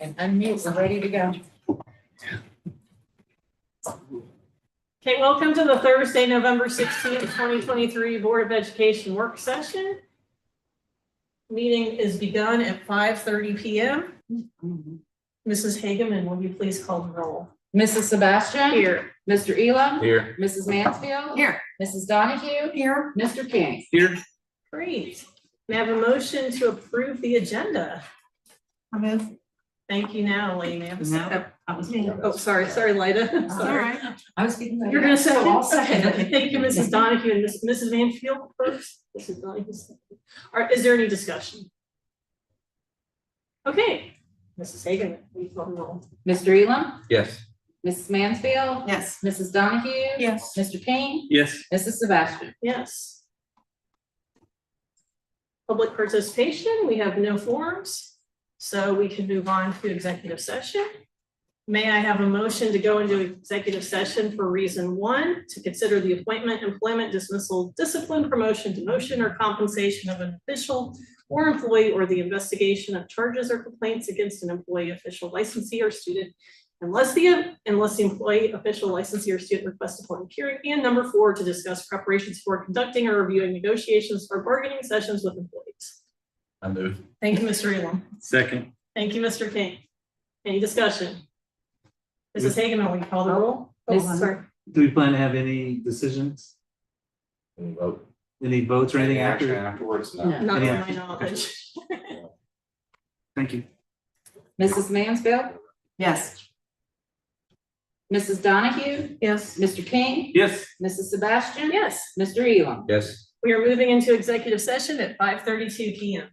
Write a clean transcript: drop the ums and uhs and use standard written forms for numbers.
And unmute, we're ready to go. Okay, welcome to the Thursday, November 16th, 2023 Board of Education work session. Meeting is begun at 5:30 p.m. Mrs. Hageman, will you please call the roll? Mrs. Sebastian. Here. Mr. Elam. Here. Mrs. Mansfield. Here. Mrs. Donahue. Here. Mr. King. Here. Great. May I have a motion to approve the agenda? I move. Thank you, Natalie. May I have a second? That was me. Oh, sorry, Lida. All Sorry. right. I was speaking. You're gonna second? I'll second. Okay, thank you, Mrs. Donahue and Mrs. Mansfield first. Mrs. Donahue second. All right, is there any discussion? Okay, Mrs. Hageman, please call the roll. Mr. Elam. Yes. Mrs. Mansfield. Yes. Mrs. Donahue. Yes. Mr. King. Yes. Mrs. Sebastian. Yes. Public participation, we have no forums, so we can move on to executive session. May I have a motion to go into executive session for reason one, to consider the appointment, employment, dismissal, discipline, promotion, demotion, or compensation of an official or employee, or the investigation of charges or complaints against an employee, official, licensee, or student, unless the employee, official, licensee, or student requests a public hearing, and number four, to discuss preparations for conducting or reviewing negotiations or bargaining sessions with employees. I move. Thank you, Mr. Elam. Second. Thank you, Mr. King. Any discussion? Mrs. Hageman, will you call the roll? Oh, Miss- sorry. Do we plan to have any decisions, Vote. any votes or anything after? Afterwards, no. No. Not to Yeah. my knowledge. Thank you. Mrs. Mansfield. Yes. Mrs. Donahue. Yes. Mr. King. Yes. Mrs. Sebastian. Yes, Mr. Elam. Yes. we are moving into executive session at 5:32 p.m.